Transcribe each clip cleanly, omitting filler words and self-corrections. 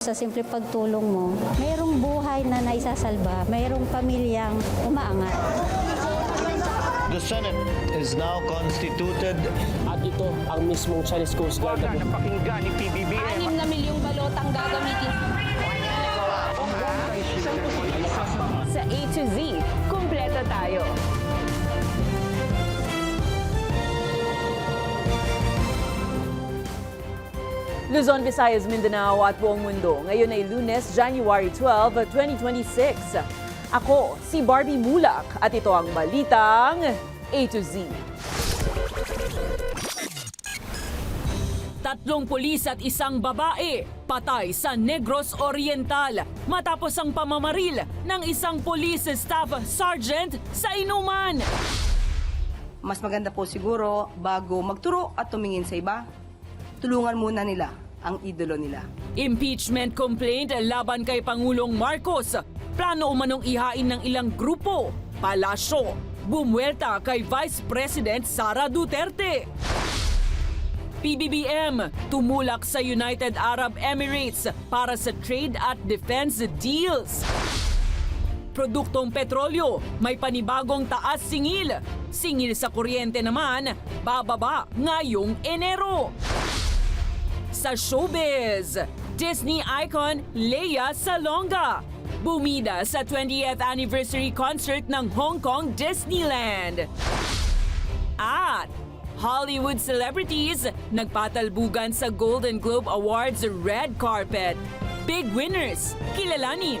Sa simple pagtulong mo, mayroong buhay na naisasalba, mayroong pamilyang umaangat. The Senate is now constituted. At ito ang mismong Chinese Coast Guard. Napakinggan ni PBBM. 6 na milyong balotang gagamitin sa A to Z. Kumpleto tayo. Luzon, Visayas, Mindanao at buong mundo. Ngayon ay Lunes, January 12, 2026. Ako, si Barbie Mulak at ito ang balitang A to Z. 3 pulis at 1 babae patay sa Negros Oriental matapos ang pamamaril ng isang police staff sergeant sa inuman. Mas maganda po siguro bago magturo at tumingin sa iba, tulungan muna nila ang idolo nila. Impeachment complaint laban kay Pangulong Marcos. Plano umanong ihain ng ilang grupo. Palasyo. Bumuelta kay Vice President Sara Duterte. PBBM tumulak sa United Arab Emirates para sa trade at defense deals. Produktong petrolyo, may panibagong taas singil. Singil sa kuryente naman, bababa ngayong Enero. Sa showbiz, Disney icon Lea Salonga bumida sa 20th anniversary concert ng Hong Kong Disneyland. At Hollywood celebrities nagpatalbugan sa Golden Globe Awards red carpet. Big winners, kilalanin.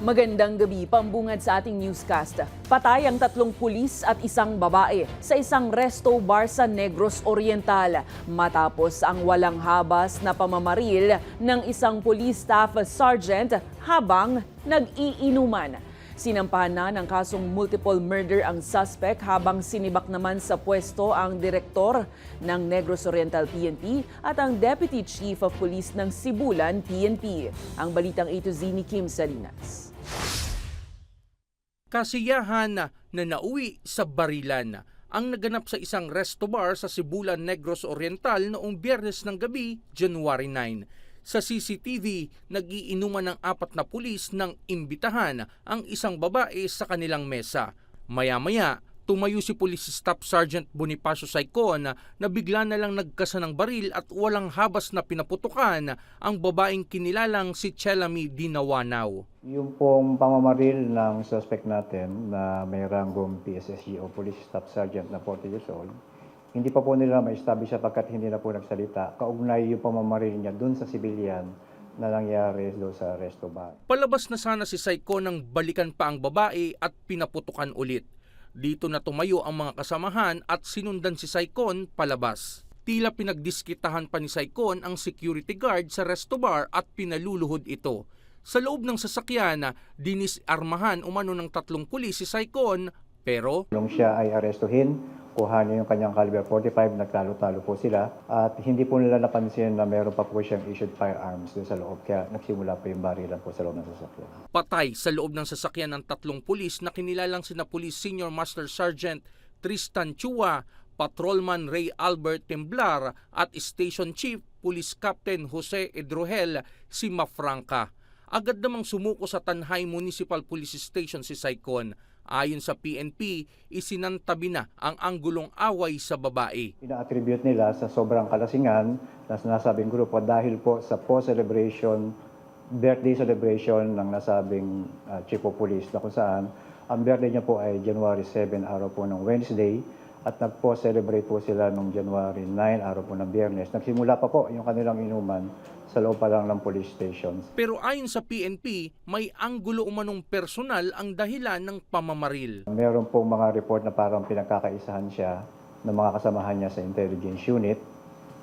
Magandang gabi, pambungad sa ating newscast. Patay ang 3 pulis at 1 babae sa isang resto bar sa Negros Oriental matapos ang walang habas na pamamaril ng isang police staff sergeant habang nag-iinuman. Sinampahan na ng kasong multiple murder ang suspect habang sinibak naman sa pwesto ang direktor ng Negros Oriental PNP at ang Deputy Chief of Police ng Sibulan PNP. Ang balitang A to Z ni Kim Salinas. Kasiyahan na nauwi sa barilan ang naganap sa isang resto bar sa Sibulan, Negros Oriental noong Biyernes ng gabi, January 9. Sa CCTV, nag-iinuman ng 4 na pulis nang imbitahan ang isang babae sa kanilang mesa. Maya-maya, tumayo si Police Staff Sergeant Bonifacio Saicon na bigla na lang nagkasa ng baril at walang habas na pinaputukan ang babaeng kinilalang si Chelami Dinawanaw. Yung pong pamamaril ng suspect natin na may ranggong PSSG o Police Staff Sergeant na 40 years old, hindi pa po nila ma-establish sapagkat hindi na po nagsalita. Kaugnay yung pamamaril niya dun sa civilian na nangyari doon sa resto bar. Palabas na sana si Saicon nang balikan pa ang babae at pinaputukan ulit. Dito na tumayo ang mga kasamahan at sinundan si Saicon palabas. Tila pinagdiskitahan pa ni Saicon ang security guard sa resto bar at pinaluluhod ito. Sa loob ng sasakyan, dinisarmahan umano ng 3 pulis si Saicon pero Nung siya ay arestuhin, kuha niya yung kanyang caliber 45, nagtalo-talo po sila at hindi po nila napansin na meron pa po siyang issued firearms doon sa loob kaya nagsimula po yung barilan po sa loob ng sasakyan. patay sa loob ng sasakyan ng 3 pulis na kinilalang sina Police Senior Master Sergeant Tristan Chua, Patrolman Ray Albert Temblar at Station Chief Police Captain Jose Edrohel Simafranca. Agad namang sumuko sa Tanhay Municipal Police Station si Saicon. Ayon sa PNP, isinantabi na ang anggulong away sa babae. Ina-attribute nila sa sobrang kalasingan na nasabing grupo dahil po sa post-celebration, birthday celebration ng nasabing Chief of Police na kung saan ang birthday niya po ay January 7, araw po ng Wednesday at nag-post-celebrate po sila noong January 9, araw po ng Biyernes. Nagsimula pa po yung kanilang inuman sa loob pa lang ng police stations. Pero ayon sa PNP, may anggulo umanong personal ang dahilan ng pamamaril. Meron pong mga report na parang pinagkakaisahan siya ng mga kasamahan niya sa intelligence unit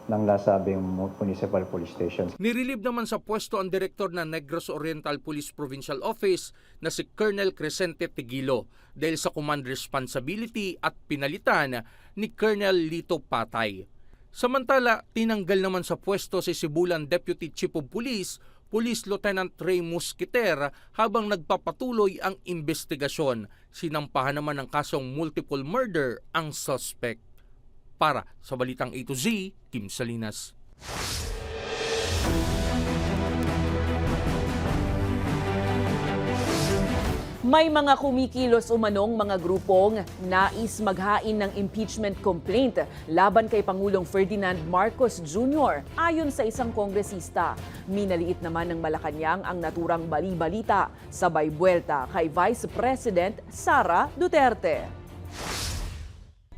ng nasabing municipal police station. Nirelieve naman sa pwesto ang direktor ng Negros Oriental Police Provincial Office na si Colonel Crescente Tigilo dahil sa command responsibility at pinalitan ni Colonel Lito Patay. Samantala, tinanggal naman sa pwesto si Sibulan Deputy Chief of Police Police Lieutenant Ray Musquiter habang nagpapatuloy ang investigasyon. Sinampahan naman ng kasong multiple murder ang suspect. Para sa Balitang A to Z, Kim Salinas. May mga kumikilos umanong mga grupong nais maghain ng impeachment complaint laban kay Pangulong Ferdinand Marcos Jr. Ayon sa isang kongresista, minaliit naman ng Malacanang ang naturang bali-balita sabay buwelta kay Vice President Sara Duterte.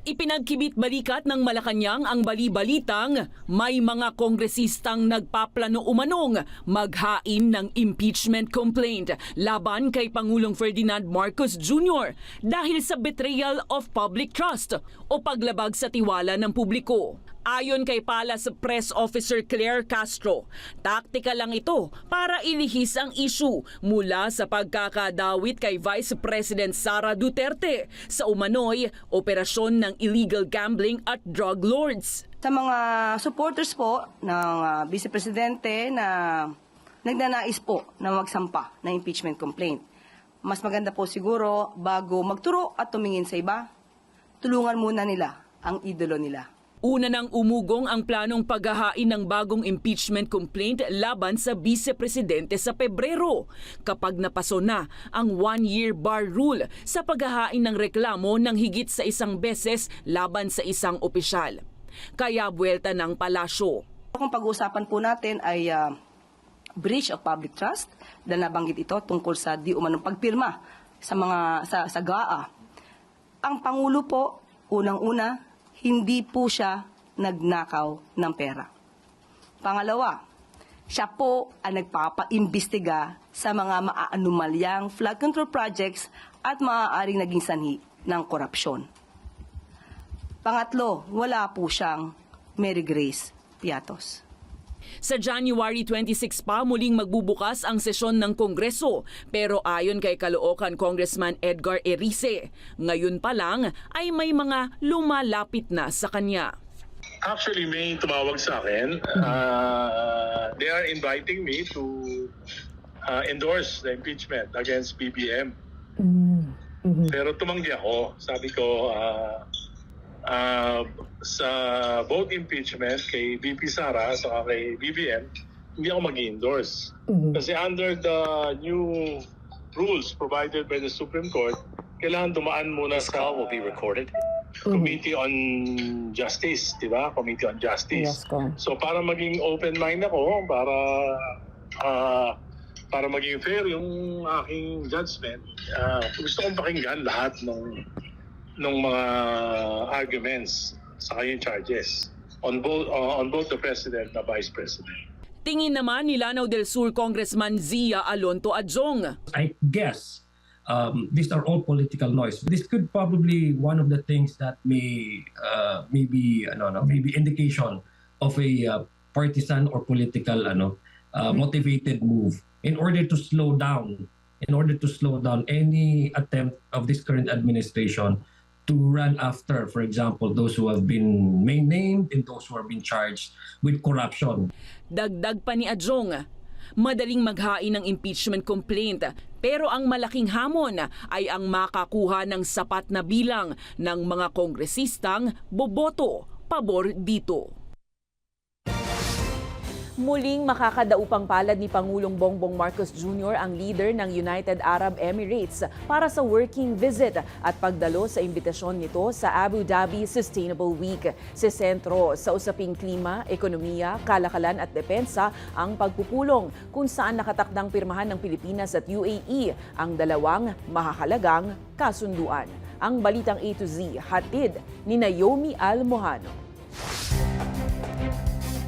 Ipinagkibit-balikat ng Malacanang ang bali-balitang may mga kongresistang nagpaplano umanong maghain ng impeachment complaint laban kay Pangulong Ferdinand Marcos Jr. dahil sa betrayal of public trust o paglabag sa tiwala ng publiko. Ayon kay Palace Press Officer Claire Castro, taktika lang ito para ilihis ang issue mula sa pagkakadawit kay Vice President Sara Duterte sa umano'y operasyon ng illegal gambling at drug lords. Sa mga supporters po ng Vice Presidente na nagnanais po na magsampa ng impeachment complaint, mas maganda po siguro bago magturo at tumingin sa iba, tulungan muna nila ang idolo nila. Una nang umugong ang planong paghahain ng bagong impeachment complaint laban sa Vice-Presidente sa Pebrero kapag napaso na ang one-year bar rule sa paghahain ng reklamo ng higit sa isang beses laban sa isang opisyal. Kaya buwelta ng palasyo. Kung pag-uusapan po natin ay breach of public trust, dahil nabanggit ito tungkol sa di umanong pagpirma sa GAA. Ang Pangulo po, unang-una, hindi po siya nagnakaw ng pera. Pangalawa, siya po ang nagpapaimbestiga sa mga maaanumalyang flood control projects at maaaring naging sanhi ng korupsyon. Pangatlo, wala po siyang Mary Grace Piatos. Sa January 26 pa muling magbubukas ang sesyon ng Kongreso pero ayon kay Caloocan Congressman Edgar Erice, ngayon pa lang ay may mga lumalapit na sa kanya. Actually, may tumawag sa akin. They are inviting me to endorse the impeachment against BBM. Pero tumanggi ako. Sabi ko, sa vote impeachment kay VP Sara at kay BBM, hindi ako mag-endorse. Kasi under the new rules provided by the Supreme Court, kailangan dumaan muna This sa call will be recorded. Committee on Justice, di ba? Committee on Justice. So para maging open mind ako, para maging fair yung aking judgment, gusto kong pakinggan lahat ng mga arguments sa kanyang charges on both the President and the Vice President. Tingin naman ni Lanao del Sur Congressman Zia Alonto Adjong. I guess these are all political noise. This could probably one of the things that may be indication of a partisan or political motivated move in order to slow down any attempt of this current administration to run after, for example, those who have been named and those who have been charged with corruption. Dagdag pa ni Adjong, madaling maghain ng impeachment complaint pero ang malaking hamon ay ang makakuha ng sapat na bilang ng mga kongresistang boboto pabor dito. Muling makakadaupang palad ni Pangulong Bongbong Marcos Jr. ang leader ng United Arab Emirates para sa working visit at pagdalo sa imbitasyon nito sa Abu Dhabi Sustainable Week. Sa sentro sa usaping klima, ekonomiya, kalakalan at depensa ang pagpupulong kung saan nakatakdang pirmahan ng Pilipinas at UAE ang dalawang mahahalagang kasunduan. Ang Balitang A to Z, hatid ni Naomi Almojano.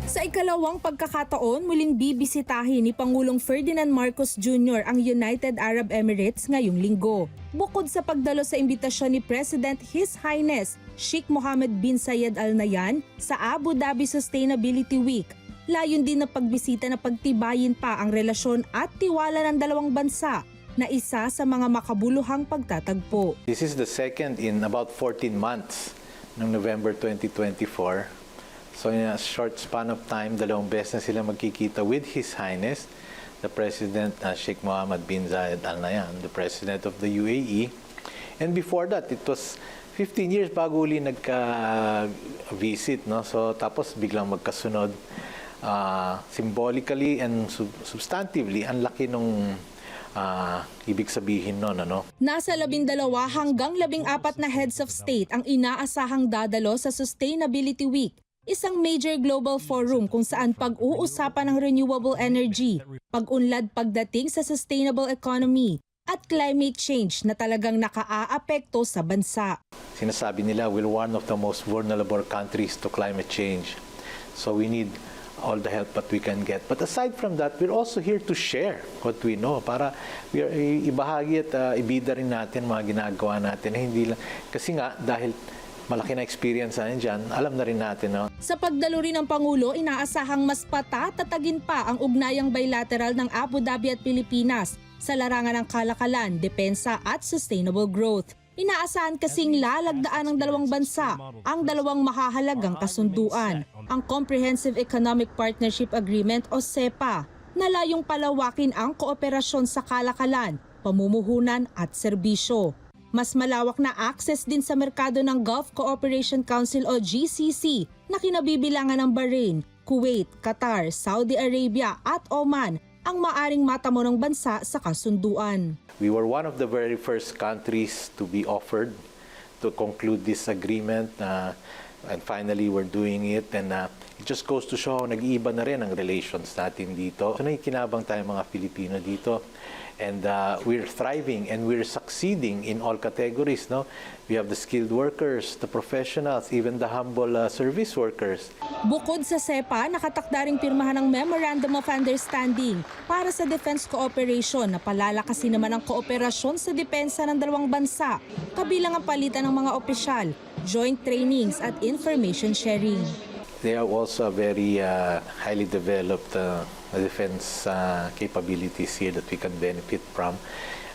Sa ikalawang pagkakataon, muling bibisitahin ni Pangulong Ferdinand Marcos Jr. ang United Arab Emirates ngayong linggo. Bukod sa pagdalo sa imbitasyon ni President His Highness Sheikh Mohammed bin Zayed Al Nahyan sa Abu Dhabi Sustainability Week, layon din na pagbisita na pagtibayin pa ang relasyon at tiwala ng dalawang bansa na isa sa mga makabuluhang pagtatagpo. This is the second in about 14 months ng November 2024. So in a short span of time, dalawang beses na sila magkikita with His Highness. the President Sheikh Mohammed bin Zayed Al Nahyan, the President of the UAE. And before that, it was 15 years bago uli nagka-visit, no? So tapos biglang magkasunod. Symbolically and substantively, ang laki nung ibig sabihin nun, ano? Nasa 12 hanggang 14 na heads of state ang inaasahang dadalo sa Sustainability Week, isang major global forum kung saan pag-uusapan ng renewable energy, pag-unlad pagdating sa sustainable economy, at climate change na talagang nakaaapekto sa bansa. Sinasabi nila, we're one of the most vulnerable countries to climate change. So we need all the help that we can get. But aside from that, we're also here to share what we know para ibahagi at ibida rin natin mga ginagawa natin. Hindi lang, kasi nga, dahil malaki na experience natin dyan, alam na rin natin. No? Sa pagdalo rin ng Pangulo, inaasahang mas patatatagin pa ang ugnayang bilateral ng Abu Dhabi at Pilipinas sa larangan ng kalakalan, depensa at sustainable growth. Inaasahan kasing lalagdaan ng dalawang bansa ang dalawang mahahalagang kasunduan, ang Comprehensive Economic Partnership Agreement o CEPA, na layong palawakin ang kooperasyon sa kalakalan, pamumuhunan at serbisyo. Mas malawak na access din sa merkado ng Gulf Cooperation Council o GCC na kinabibilangan ng Bahrain, Kuwait, Qatar, Saudi Arabia at Oman ang maaring matamo ng bansa sa kasunduan. We were one of the very first countries to be offered to conclude this agreement and finally we're doing it and it just goes to show nag-iiba na rin ang relations natin dito. So nakikinabang tayo mga Pilipino dito and we're thriving and we're succeeding in all categories. No? We have the skilled workers, the professionals, even the humble service workers. Bukod sa CEPA, nakatakda ring pirmahan ng Memorandum of Understanding para sa defense cooperation na palalakasin naman ang kooperasyon sa depensa ng dalawang bansa, kabilang ang palitan ng mga opisyal, joint trainings at information sharing. They are also very highly developed defense capabilities here that we can benefit from.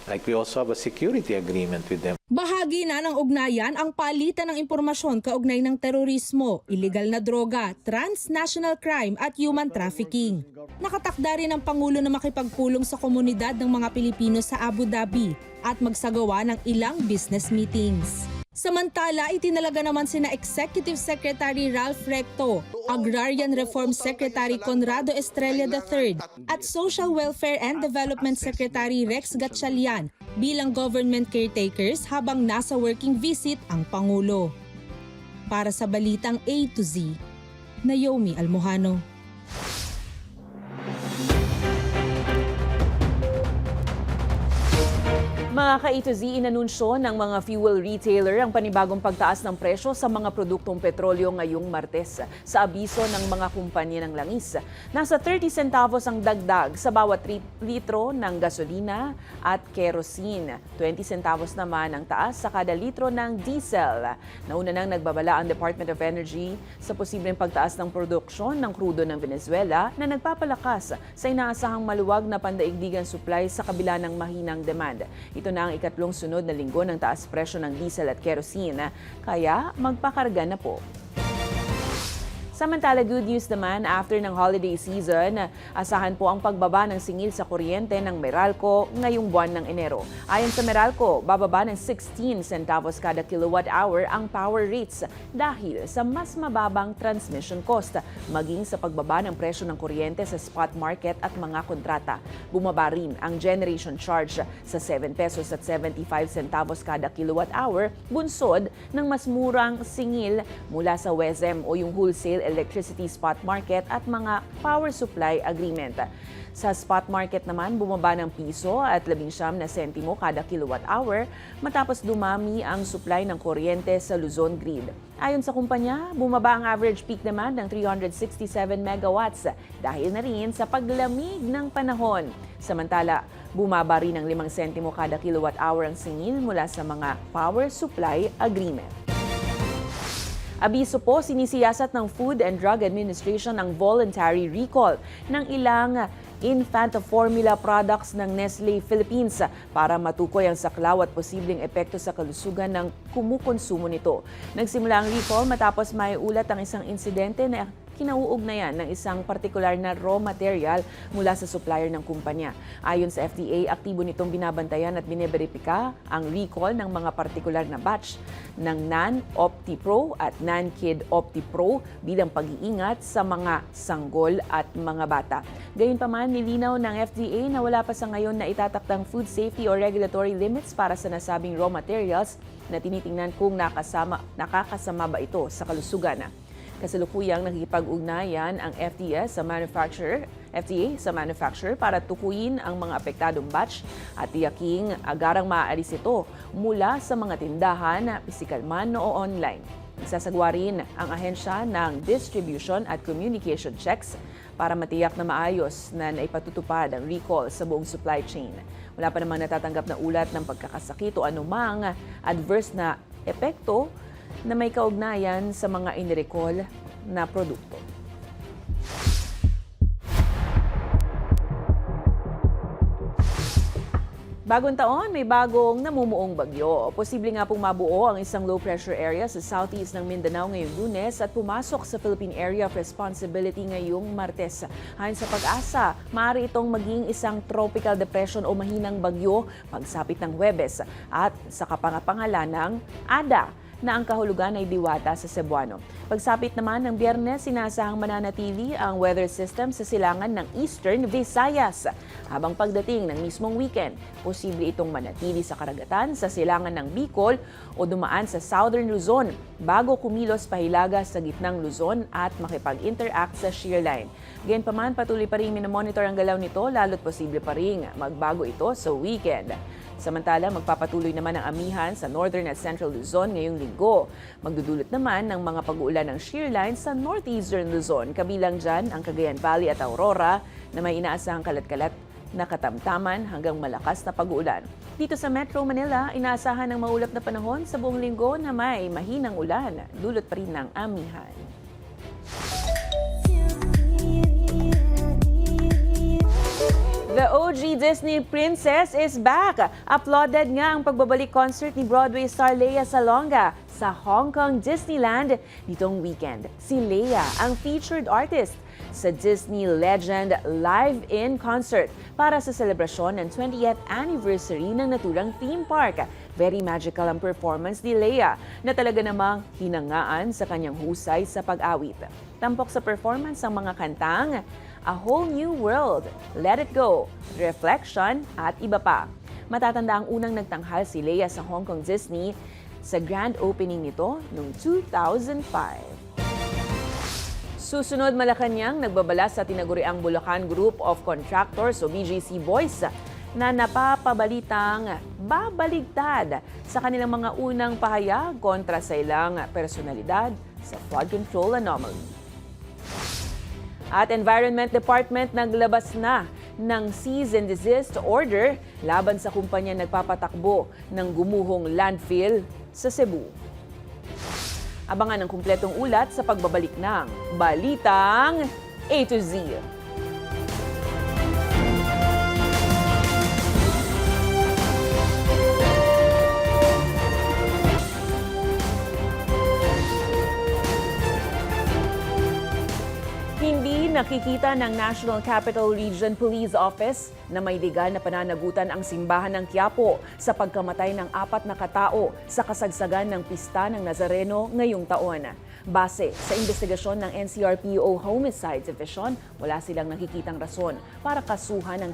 Like we also have a security agreement with them. Bahagi na ng ugnayan ang palitan ng impormasyon kaugnay ng terorismo, illegal na droga, transnational crime at human trafficking. Nakatakda rin ang Pangulo na makipagpulong sa komunidad ng mga Pilipino sa Abu Dhabi at magsagawa ng ilang business meetings. Samantala, itinalaga naman sina Executive Secretary Ralph Recto, Agrarian Reform Secretary Conrado Estrella III at Social Welfare and Development Secretary Rex Gatchalian bilang government caretakers habang nasa working visit ang Pangulo. Para sa Balitang A to Z, Naomi Almojano. Mga ka-A to Z, inanunsyo ng mga fuel retailer ang panibagong pagtaas ng presyo sa mga produktong petrolyo ngayong Martes. Sa abiso ng mga kumpanya ng langis, nasa 30 centavos ang dagdag sa bawat litro ng gasolina at kerosene. 20 centavos naman ang taas sa kada litro ng diesel. Nauna nang nagbabala ang Department of Energy sa posibleng pagtaas ng produksyon ng krudo ng Venezuela na nagpapalakas sa inaasahang maluwag na pandaigdigan supply sa kabila ng mahinang demand. Ito na ang ikatlong sunod na linggo ng taas presyo ng diesel at kerosene, kaya magpakarga na po. Samantala, good news naman, after ng holiday season, asahan po ang pagbaba ng singil sa kuryente ng Meralco ngayong buwan ng Enero. Ayon sa Meralco, bababa ng 16 centavos kada kilowatt hour ang power rates dahil sa mas mababang transmission cost, maging sa pagbaba ng presyo ng kuryente sa spot market at mga kontrata. Bumaba rin ang generation charge sa 7 pesos at 75 centavos kada kilowatt hour, bunsod ng mas murang singil mula sa WESM o yung wholesale electricity spot market at mga power supply agreement. Sa spot market naman, bumaba ng piso at 19 na sentimo kada kilowatt hour matapos dumami ang supply ng kuryente sa Luzon grid. Ayon sa kumpanya, bumaba ang average peak demand ng 367 megawatts dahil na rin sa paglamig ng panahon. Samantala, bumaba rin ng 5 sentimo kada kilowatt hour ang singil mula sa mga power supply agreement. Abiso po, sinisiyasat ng Food and Drug Administration ang voluntary recall ng ilang infant formula products ng Nestle Philippines para matukoy ang saklaw at posibleng epekto sa kalusugan ng kumukonsumo nito. Nagsimula ang recall matapos may ulat ang isang insidente na kinauugnayan ng isang partikular na raw material mula sa supplier ng kumpanya. Ayon sa FDA, aktibo nitong binabantayan at bineberipika ang recall ng mga partikular na batch ng NAN OptiPro at NAN Kid OptiPro bilang pag-iingat sa mga sanggol at mga bata. Gayunpaman, nilinaw ng FDA na wala pa sa ngayon na itataktang food safety or regulatory limits para sa nasabing raw materials na tinitingnan kung nakakasama ba ito sa kalusugan. Kasalukuyang nakikipag-ugnayan ang FDA sa manufacturer para tukuyin ang mga apektadong batch at tiyaking agarang maaalis ito mula sa mga tindahan, pisikal man o online. Nagsasagwa rin ang ahensya ng distribution at communication checks para matiyak na maayos na naipatutupad ang recall sa buong supply chain. Wala pa namang natatanggap na ulat ng pagkakasakit o anumang adverse na epekto na may kaugnayan sa mga inirecall na produkto. Bagong taon, may bagong namumuong bagyo. Posible nga pong mabuo ang isang low-pressure area sa southeast ng Mindanao ngayong Lunes at pumasok sa Philippine Area of Responsibility ngayong Martes. Ayon sa Pag-asa, maaari itong maging isang tropical depression o mahinang bagyo pagsapit ng Huwebes at sa kapangapangalanang Ada na ang kahulugan ay diwata sa Cebuano. Pagsapit naman ng Biyernes, sinasahang mananatili ang weather system sa silangan ng Eastern Visayas. Habang pagdating ng mismong weekend, posible itong manatili sa karagatan sa silangan ng Bicol o dumaan sa Southern Luzon bago kumilos pahilaga sa gitnang Luzon at makipag-interact sa shear line. Gayunpaman, patuloy pa rin minomonitor ang galaw nito lalo't posible pa rin magbago ito sa weekend. Samantala, magpapatuloy naman ang amihan sa Northern at Central Luzon ngayong linggo. Magdudulot naman ng mga pag-uulan ng shear line sa Northeastern Luzon. Kabilang dyan ang Cagayan Valley at Aurora na may inaasahang kalat-kalat na katamtaman hanggang malakas na pag-uulan. Dito sa Metro Manila, inaasahan ng maulap na panahon sa buong linggo na may mahinang ulan. Dulot pa rin ng amihan. The OG Disney princess is back. Applauded nga ang pagbabalik concert ni Broadway star Lea Salonga sa Hong Kong Disneyland nitong weekend. Si Lea ang featured artist sa Disney Legend Live-In Concert para sa selebrasyon ng 20th anniversary ng naturang theme park. Very magical ang performance ni Lea na talaga namang hinangaan sa kanyang husay sa pag-awit. Tampok sa performance ang mga kantang A Whole New World, Let It Go, Reflection at iba pa. Matatanda ang unang nagtanghal si Lea sa Hong Kong Disney sa grand opening nito noong 2005. Susunod, Malacanang nagbabala sa tinaguriang Bulacan Group of Contractors o BGC Boys na napapabalitang babaligtad sa kanilang mga unang pahayag kontra sa ilang personalidad sa flood control anomaly. At Environment Department naglabas na ng cease and desist order laban sa kumpanya nagpapatakbo ng gumuhong landfill sa Cebu. Abangan ang kumpletong ulat sa pagbabalik ng Balitang A to Z. Hindi nakikita ng National Capital Region Police Office na may legal na pananagutan ang simbahan ng Quiapo sa pagkamatay ng 4 na katao sa kasagsagan ng pista ng Nazareno ngayong taon. Base sa investigasyon ng NCRPO Homicide Division, wala silang nakikitang rason para kasuhan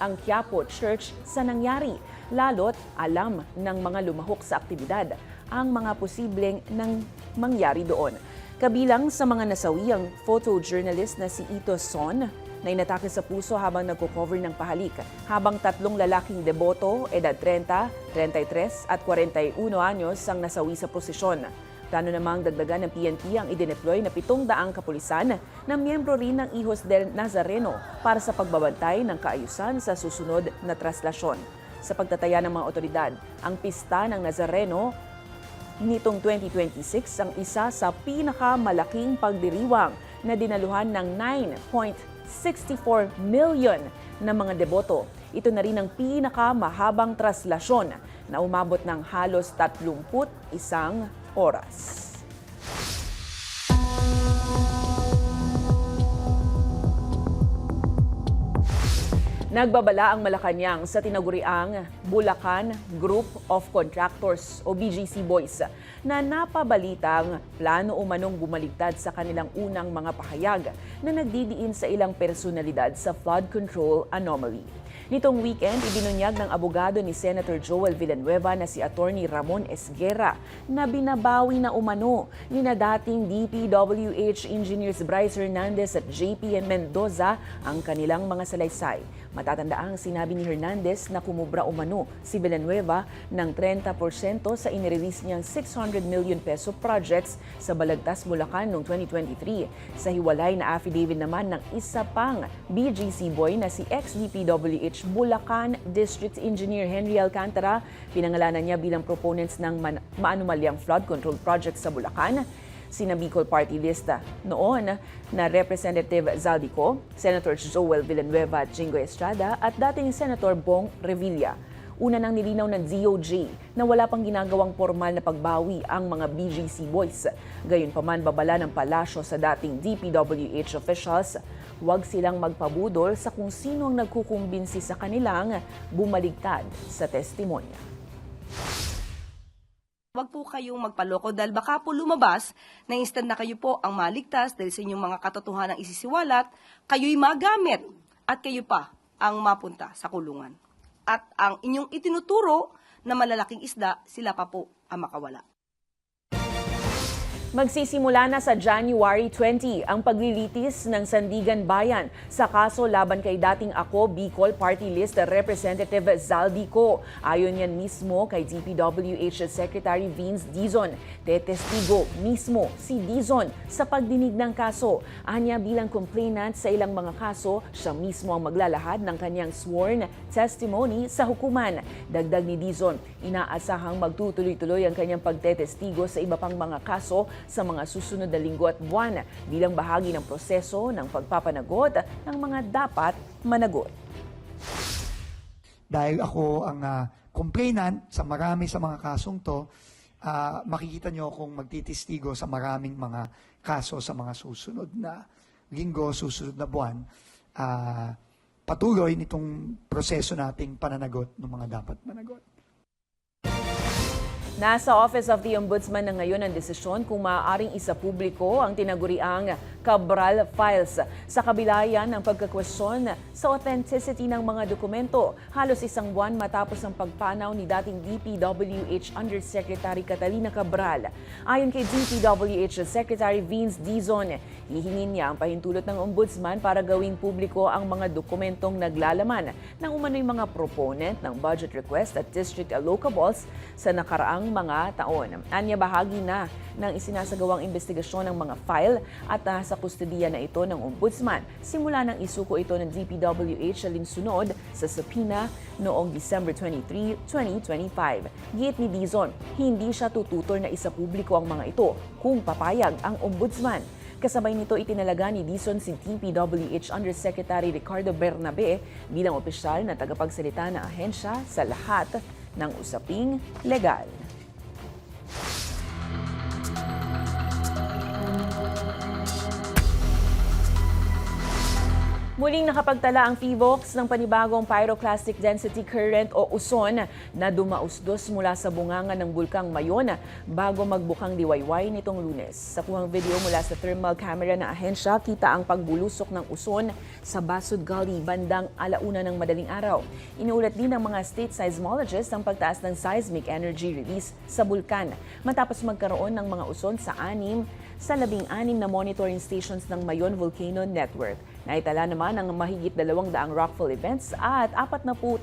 ang Quiapo Church sa nangyari, lalo't alam ng mga lumahok sa aktibidad ang mga posibleng nang mangyari doon. Kabilang sa mga nasawi ang photojournalist na si Ito Son na inatake sa puso habang nagko-cover ng pahalik, habang 3 lalaking deboto, edad 30, 33 at 41 anyos ang nasawi sa prosesyon. Plano namang dagdagan ng PNP ang idineploy na 700 kapulisan na miyembro rin ng Hijos del Nazareno para sa pagbabantay ng kaayusan sa susunod na traslasyon. Sa pagtataya ng mga otoridad, ang pista ng Nazareno nitong 2026 ang isa sa pinakamalaking pagdiriwang na dinaluhan ng 9.64 million na mga deboto. Ito na rin ang pinakamahabang traslasyon na umabot ng halos 31 oras. Nagbabala ang Malacanang sa tinaguriang Bulacan Group of Contractors o BGC Boys na napabalitang plano umanong bumaligtad sa kanilang unang mga pahayag na nagdidiin sa ilang personalidad sa flood control anomaly. Nitong weekend, ibinunyag ng abogado ni Senator Joel Villanueva na si Attorney Ramon Esguerra na binabawi na umano ni na dating DPWH Engineers Bryce Hernandez at JPN Mendoza ang kanilang mga salaysay. Matatandaan sinabi ni Hernandez na kumubra umano si Villanueva ng 30% sa inirelease niyang 600 million peso projects sa Balagtas, Bulacan noong 2023. Sa hiwalay na affidavit naman ng isa pang BGC boy na si ex-DPWH Bulacan District Engineer Henry Alcantara, pinangalanan niya bilang proponents ng maanumalyang flood control project sa Bulacan. Sina Bicol Party List noon na Representative Zaldico, Senator Joel Villanueva at Jingo Estrada at dating Senator Bong Revilla. Una nang nilinaw ng DOJ na wala pang ginagawang formal na pagbawi ang mga BGC boys. Gayunpaman, babala ng palasyo sa dating DPWH officials, huwag silang magpabudol sa kung sino ang nagkukumbinsi sa kanilang bumaligtad sa testimonya. Huwag po kayong magpaloko dahil baka po lumabas na instant na kayo po ang maligtas dahil sa inyong mga katotohanang isisiwalat, kayo'y magamit at kayo pa ang mapunta sa kulungan. At ang inyong itinuturo na malalaking isda, sila pa po ang makawala. Magsisimula na sa January 20 ang paglilitis ng Sandigan Bayan sa kaso laban kay dating Ako Bicol Party List Representative Zaldico. Ayon yan mismo kay DPWH Secretary Vince Dizon. Tetestigo mismo si Dizon sa pagdinig ng kaso. Anya bilang complainant sa ilang mga kaso, siya mismo ang maglalahad ng kanyang sworn testimony sa hukuman. Dagdag ni Dizon, inaasahang magtutuloy-tuloy ang kanyang pagtetestigo sa iba pang mga kaso sa mga susunod na linggo at buwan bilang bahagi ng proseso ng pagpapanagot ng mga dapat managot. Dahil ako ang complainant sa marami sa mga kasong to, makikita nyo akong magtitistigo sa maraming mga kaso sa mga susunod na linggo, susunod na buwan. Patuloy nitong proseso nating pananagot ng mga dapat managot. Nasa Office of the Ombudsman na ngayon ang desisyon kung maaaring isapubliko ang tinaguriang Cabral Files. Sa kabila yan ng pagkakwestiyon sa authenticity ng mga dokumento, halos isang buwan matapos ang pagpanaw ni dating DPWH Undersecretary Catalina Cabral. Ayon kay DPWH Secretary Vince Dizon, hihingin niya ang pahintulot ng Ombudsman para gawing publiko ang mga dokumentong naglalaman ng umano'y mga proponent ng budget request at district allocables sa nakaraang mga taon. Anya bahagi na ng isinasagawang investigasyon ng mga file at nasa kustodiya na ito ng Ombudsman simula nang isuko ito ng DPWH alinsunod sa subpoena noong December 23, 2025. Giit ni Dizon, hindi siya tututor na isapubliko ang mga ito kung papayag ang Ombudsman. Kasabay nito itinalaga ni Dizon si DPWH Undersecretary Ricardo Bernabe bilang opisyal na tagapagsalita ng ahensya sa lahat ng usaping legal. Muling nakapagtala ang PHIVOLCS ng panibagong pyroclastic density current o uson na dumausdos mula sa bunganga ng bulkang Mayon bago magbukang liwayway nitong Lunes. Sa kuhang video mula sa thermal camera ng ahensya, kita ang pagbulusok ng uson sa Basud Gully bandang 1:00 ng madaling araw. Inuulat din ng mga state seismologists ang pagtaas ng seismic energy release sa bulkan matapos magkaroon ng mga uson sa 16 na monitoring stations ng Mayon Volcano Network. Naitala naman ang mahigit 200 rockfall events at 41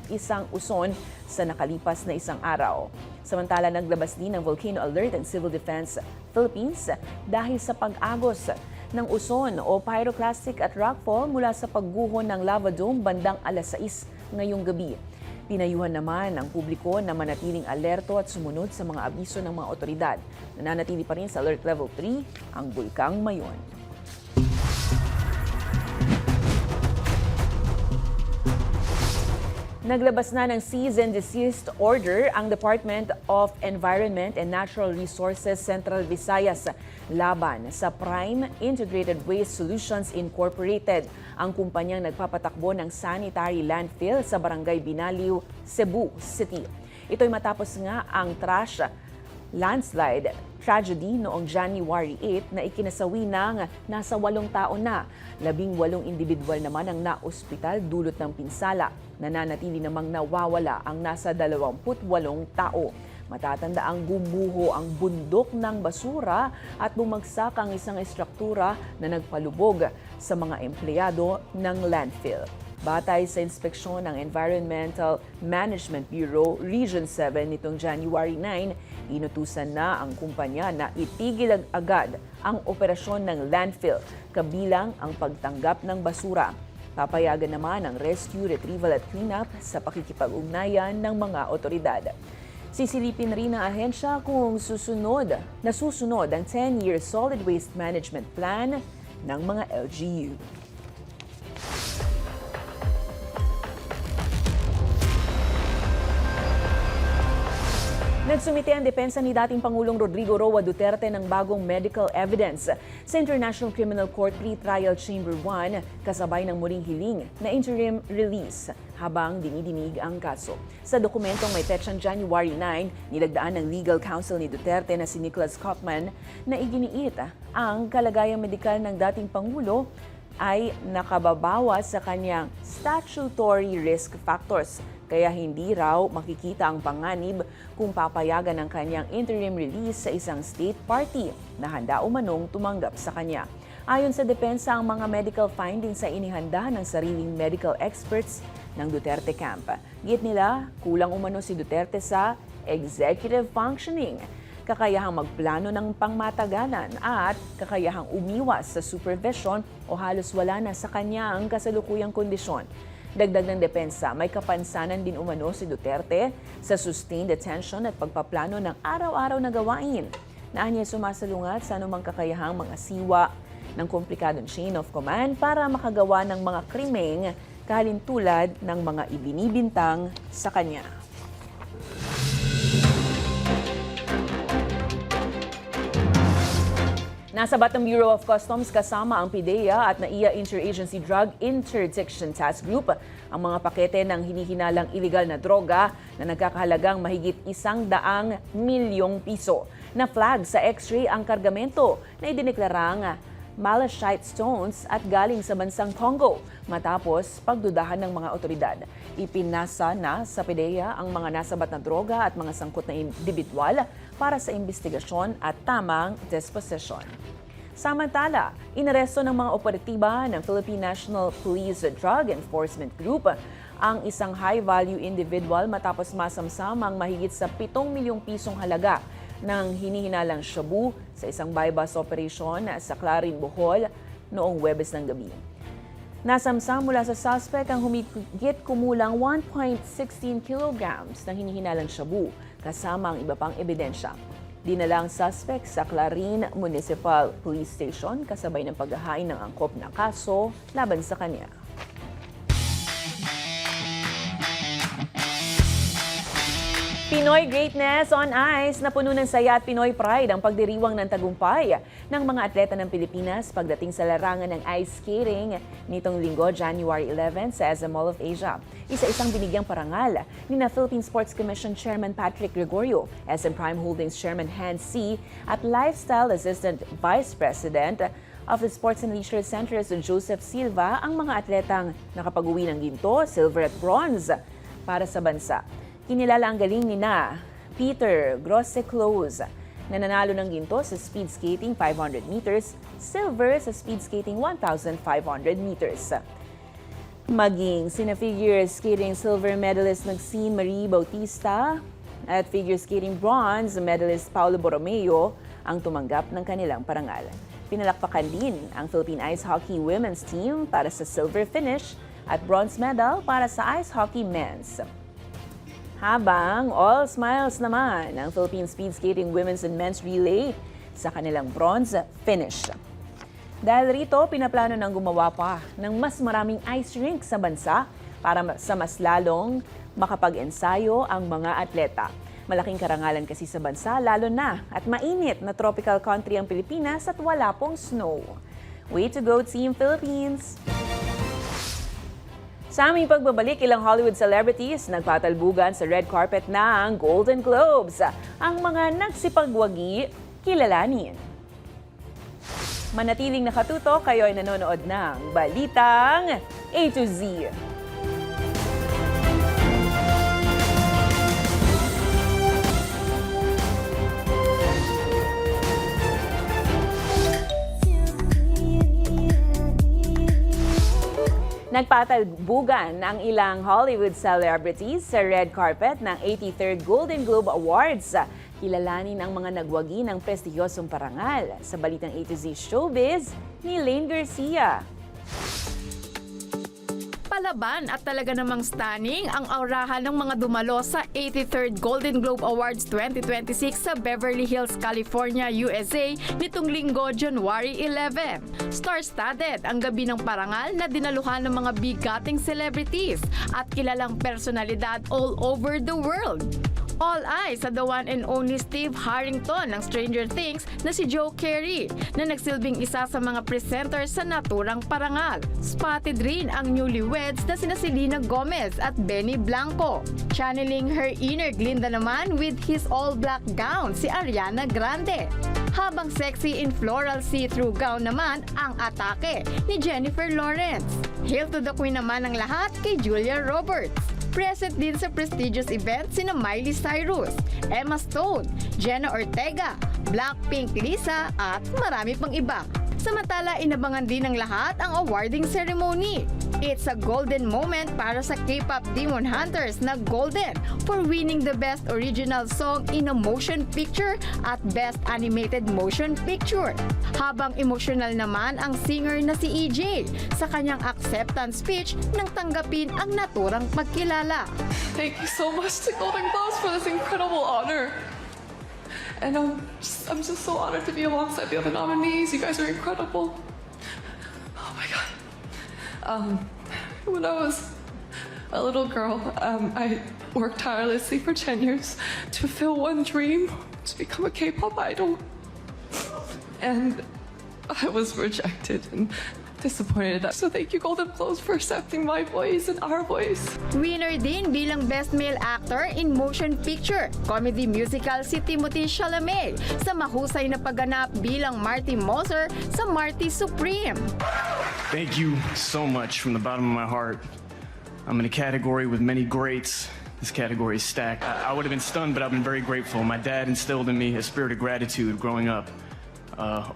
uson sa nakalipas na isang araw. Samantala, naglabas din ng Volcano Alert ang Civil Defense Philippines dahil sa pag-agos ng uson o pyroclastic at rockfall mula sa pagguho ng lava dome bandang 6:00 ngayong gabi. Pinayuhan naman ang publiko na manatiling alerto at sumunod sa mga abiso ng mga otoridad. Nananatili pa rin sa Alert Level 3 ang Bulkang Mayon. Naglabas na ng cease and desist order ang Department of Environment and Natural Resources Central Visayas laban sa Prime Integrated Waste Solutions Incorporated, ang kumpanyang nagpapatakbo ng sanitary landfill sa Barangay Binaliw, Cebu City. Ito'y matapos nga ang trash landslide tragedy noong January 8 na ikinasawi ng nasa 8 tao na. 18 individual naman ang naospital dulot ng pinsala. Nananatili namang nawawala ang nasa 28 tao. Matatanda ang gumuho ang bundok ng basura at bumagsak ang isang estruktura na nagpalubog sa mga empleyado ng landfill. Batay sa inspeksyon ng Environmental Management Bureau Region 7 nitong January 9, inutusan na ang kumpanya na itigil agad ang operasyon ng landfill, kabilang ang pagtanggap ng basura. Papayagan naman ang rescue, retrieval at cleanup sa pakikipag-ugnayan ng mga otoridad. Sisilipin rin ng ahensya kung nasusunod ang 10-year Solid Waste Management Plan ng mga LGU. Nagsumite ang depensa ni dating Pangulong Rodrigo Roa Duterte ng bagong medical evidence sa International Criminal Court Pre-Trial Chamber 1 kasabay ng muling hiling na interim release habang dinidinig ang kaso. Sa dokumentong may petsang January 9, nilagdaan ng legal counsel ni Duterte na si Nicholas Kaufman na iginiit ang kalagayang medikal ng dating Pangulo ay nakababawas sa kanyang statutory risk factors. Kaya hindi raw makikita ang panganib kung papayagan ng kanyang interim release sa isang state party na handa umanong tumanggap sa kanya. Ayon sa depensa, ang mga medical findings ay inihanda ng sariling medical experts ng Duterte camp. Git nila, kulang umano si Duterte sa executive functioning, kakayahang magplano ng pangmatagalan at kakayahang umiwas sa supervision o halos wala na sa kanya ang kasalukuyang kondisyon. Dagdag ng depensa, may kapansanan din umano si Duterte sa sustained attention at pagpaplano ng araw-araw na gawain. Naan niya sumasalungat sa anumang kakayahang mga siwa ng komplikadong chain of command para makagawa ng mga krimeng kahalintulad ng mga ibinibintang sa kanya. Nasabat ng Bureau of Customs kasama ang PIDEA at NAIA Interagency Drug Interdiction Task Group ang mga pakete ng hinihinalang iligal na droga na nagkakahalagang mahigit 100 milyong piso. Na-flag sa X-ray ang kargamento na idineklarang malachite stones at galing sa bansang Congo matapos pagdudahan ng mga otoridad. Ipinasa na sa PIDEA ang mga nasabat na droga at mga sangkot na individual para sa investigasyon at tamang disposition. Samantala, inaresto ng mga operatiba ng Philippine National Police Drug Enforcement Group ang isang high-value individual matapos masamsamang mahigit sa 7 milyong pisong halaga ng hinihinalang shabu sa isang buy-bust operation sa Clarin, Bohol noong Huwebes ng gabi. Nasamsam mula sa suspect ang humigit kumulang 1.16 kilograms ng hinihinalang shabu kasama ang iba pang ebidensya. Dinala ang suspect sa Clarin Municipal Police Station kasabay ng paghahain ng angkop na kaso laban sa kanya. Pinoy Greatness on Ice, napuno ng saya at Pinoy Pride ang pagdiriwang ng tagumpay ng mga atleta ng Pilipinas pagdating sa larangan ng ice skating nitong linggo, January 11 sa SM Mall of Asia. Isa-isang binigyang parangal ni na Philippine Sports Commission Chairman Patrick Gregorio, SM Prime Holdings Chairman Hans C. at Lifestyle Assistant Vice President of the Sports and Leisure Centers Joseph Silva ang mga atletang nakapag-uwi ng ginto, silver at bronze para sa bansa. Kinilala ang galing ni na Peter Grosseclose na nanalo ng ginto sa speed skating 500 meters, silver sa speed skating 1,500 meters. Maging sina figure skating silver medalist Maxine Marie Bautista at figure skating bronze medalist Paulo Borromeo ang tumanggap ng kanilang parangal. Pinalakpakan din ang Philippine Ice Hockey Women's Team para sa silver finish at bronze medal para sa Ice Hockey Men's. Habang all smiles naman ang Philippine Speed Skating Women's and Men's Relay sa kanilang bronze finish. Dahil rito, pinaplano ng gumawa pa ng mas maraming ice rink sa bansa para sa mas lalong makapag-ensayo ang mga atleta. Malaking karangalan kasi sa bansa, lalo na at mainit na tropical country ang Pilipinas at wala pong snow. Way to go, Team Philippines! Sa aming pagbabalik, ilang Hollywood celebrities nagpatalbugan sa red carpet ng Golden Globes. Ang mga nagsipagwagi, kilalanin. Manatiling nakatuto, kayo ay nanonood ng Balitang A to Z. Nagpatalbugan ang ilang Hollywood celebrities sa red carpet ng 83rd Golden Globe Awards. Kilalanin ang mga nagwagi ng prestihiyosong parangal. Sa Balitang A to Z Showbiz ni Lane Garcia. Palaban at talaga namang stunning ang aurahan ng mga dumalo sa 83rd Golden Globe Awards 2026 sa Beverly Hills, California, USA nitong linggo, January 11. Star-studded ang gabi ng parangal na dinaluhan ng mga bigating celebrities at kilalang personalidad all over the world. All eyes sa the one and only Steve Harrington ng Stranger Things na si Joe Carey na nagsilbing isa sa mga presenters sa naturang parangal. Spotted rin ang newlyweds na sina Selena Gomez at Benny Blanco. Channeling her inner Glinda naman with his all-black gown si Ariana Grande. Habang sexy in floral see-through gown naman ang atake ni Jennifer Lawrence. Hail to the queen naman ng lahat kay Julia Roberts. Present din sa prestigious event sina Miley Cyrus, Emma Stone, Jenna Ortega, Blackpink Lisa at marami pang iba. Samantala, inabangan din ng lahat ang awarding ceremony. It's a golden moment para sa K-pop Demon Hunters na Golden for winning the Best Original Song in a Motion Picture at Best Animated Motion Picture. Habang emotional naman ang singer na si EJ sa kanyang acceptance speech nang tanggapin ang naturang pagkilala. Thank you so much to Golden Globes for this incredible honor. And I'm just so honored to be alongside the other nominees. You guys are incredible. Oh my God. When I was a little girl, I worked tirelessly for 10 years to fulfill one dream, to become a K-pop idol. And I was rejected and disappointed. So thank you, Golden Globes, for accepting my voice and our voice. Winner din bilang Best Male Actor in Motion Picture, Comedy Musical si Timothée Chalamet sa mahusay na pagganap bilang Marty Moser sa Marty Supreme. Thank you so much from the bottom of my heart. I'm in a category with many greats. This category is stacked. I would have been stunned, but I've been very grateful. My dad instilled in me a spirit of gratitude growing up.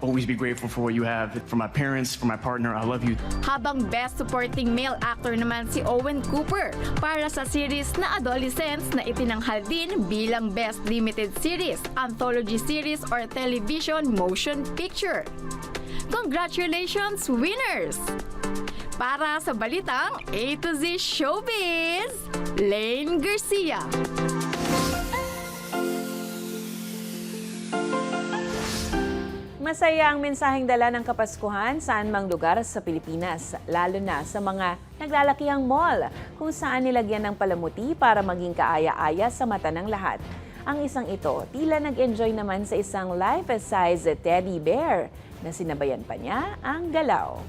Always be grateful for what you have. For my parents, for my partner, I love you. Habang Best Supporting Male Actor naman si Owen Cooper para sa series na Adolescents na itinanghal din bilang Best Limited Series, Anthology Series or Television Motion Picture. Congratulations, winners! Para sa Balitang A to Z Showbiz, Lane Garcia. Masaya ang mensaheng dala ng Kapaskuhan saan mang lugar sa Pilipinas, lalo na sa mga naglalakihang mall, kung saan nilagyan ng palamuti para maging kaaya-aya sa mata ng lahat. Ang isang ito, tila nag-enjoy naman sa isang life-size teddy bear na sinabayan pa niya ang galaw.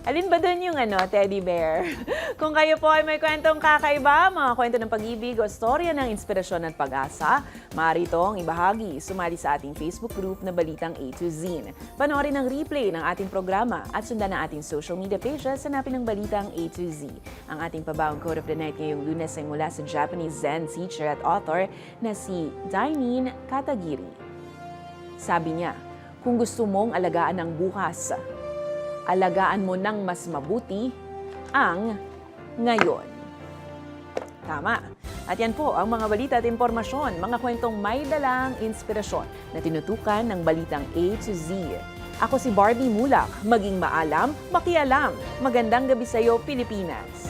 Alin ba doon yung teddy bear? Kung kayo po ay may kwentong kakaiba, mga kwento ng pag-ibig o storya ng inspirasyon at pag-asa, maaari itong ibahagi. Sumali sa ating Facebook group na Balitang A to Z. Panoorin ang replay ng ating programa at sundan ang ating social media pages, hanapin ng Balitang A to Z. Ang ating pabawang quote of the night ngayong Lunes ay mula sa Japanese Zen teacher at author na si Dainin Katagiri. Sabi niya, kung gusto mong alagaan ang bukas, alagaan mo ng mas mabuti ang ngayon. Tama. At yan po ang mga balita at impormasyon, mga kwentong may dalang inspirasyon na tinutukan ng Balitang A to Z. Ako si Barbie Mulak. Maging maalam, makialam. Magandang gabi sa iyo, Pilipinas.